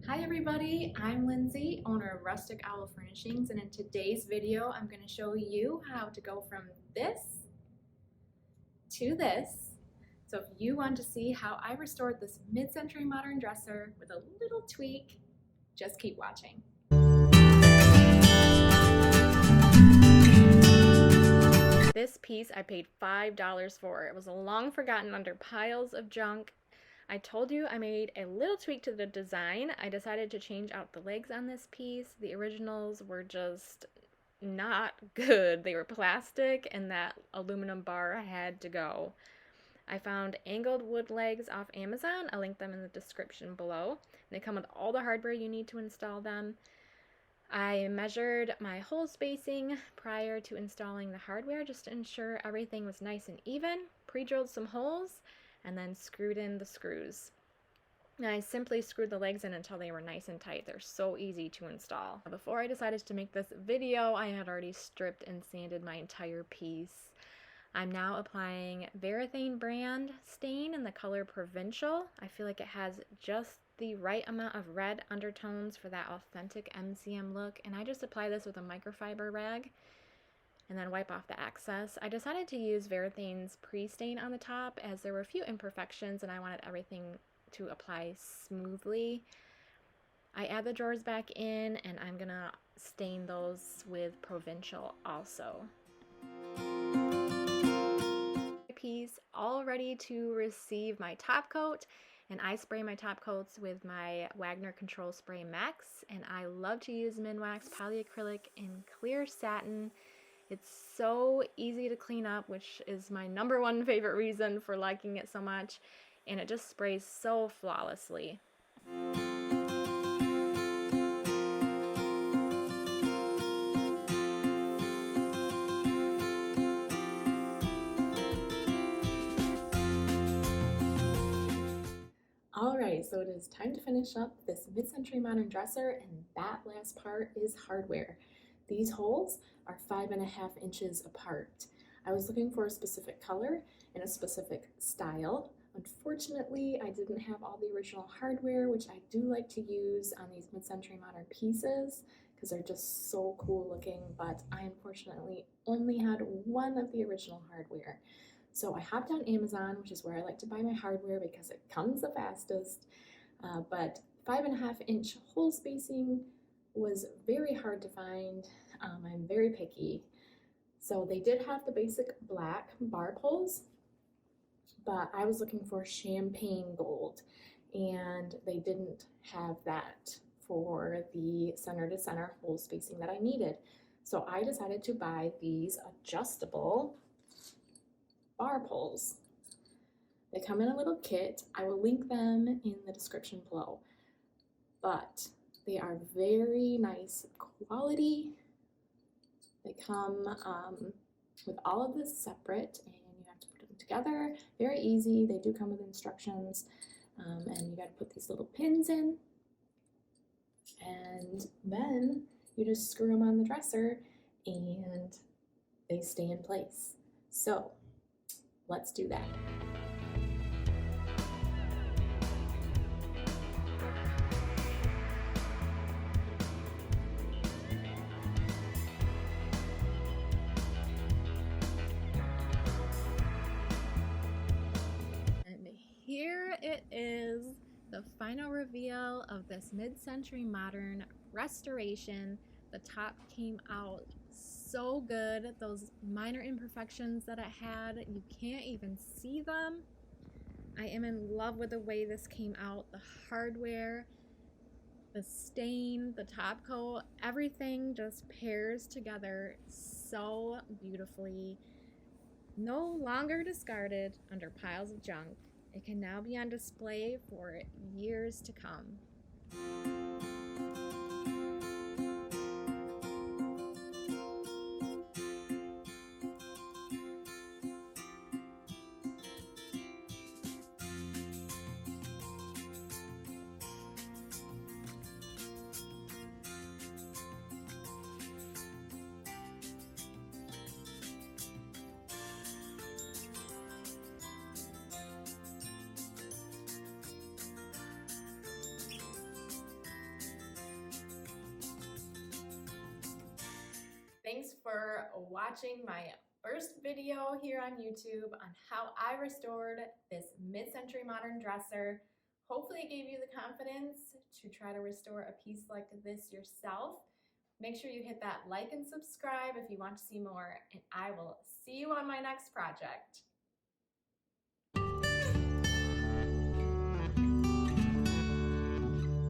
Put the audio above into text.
Hi everybody, I'm Lindsay, owner of Rustic Owl Furnishings, and in today's video I'm going to show you how to go from this to this. So if you want to see how I restored this mid-century modern dresser with a little tweak, just keep watching. This piece I paid $5 for. It was long forgotten under piles of junk. I told you I made a little tweak to the design. I decided to change out the legs on this piece. The originals were just not good. They were plastic and that aluminum bar had to go. I found angled wood legs off Amazon. I'll link them in the description below. They come with all the hardware you need to install them. I measured my hole spacing prior to installing the hardware just to ensure everything was nice and even. Pre-drilled some holes and then screwed in the screws. And I simply screwed the legs in until they were nice and tight. They're so easy to install. Before I decided to make this video, I had already stripped and sanded my entire piece. I'm now applying Varathane brand stain in the color Provincial. I feel like it has just the right amount of red undertones for that authentic MCM look, and I just apply this with a microfiber rag and then wipe off the excess. I decided to use Varathane's pre-stain on the top as there were a few imperfections and I wanted everything to apply smoothly. I add the drawers back in and I'm gonna stain those with Provincial also. Piece all ready to receive my top coat, and I spray my top coats with my Wagner Control Spray Max, and I love to use Minwax polyacrylic in clear satin. It's so easy to clean up, which is my #1 favorite reason for liking it so much, and it just sprays so flawlessly. Alright, so it is time to finish up this mid-century modern dresser, and that last part is hardware. These holes are 5.5 inches apart. I was looking for a specific color and a specific style. Unfortunately, I didn't have all the original hardware, which I do like to use on these mid-century modern pieces because they're just so cool looking, but I unfortunately only had one of the original hardware. So I hopped on Amazon, which is where I like to buy my hardware because it comes the fastest, but 5.5 inch hole spacing was very hard to find. I'm very picky. So they did have the basic black bar poles, but I was looking for champagne gold, and they didn't have that for the center to center hole spacing that I needed. So I decided to buy these adjustable bar poles. They come in a little kit. I will link them in the description below, but they are very nice quality. They come with all of this separate, and you have to put them together. Very easy. They do come with instructions, and you got to put these little pins in, and then you just screw them on the dresser and they stay in place. So let's do that. And here it is, the final reveal of this mid-century modern restoration. The top came out so good. Those minor imperfections that I had, you can't even see them. I am in love with the way this came out. The hardware, the stain, the top coat, everything just pairs together so beautifully. No longer discarded under piles of junk. It can now be on display for years to come. Thanks for watching my first video here on YouTube on how I restored this mid-century modern dresser. Hopefully it gave you the confidence to try to restore a piece like this yourself. Make sure you hit that like and subscribe if you want to see more, and I will see you on my next project.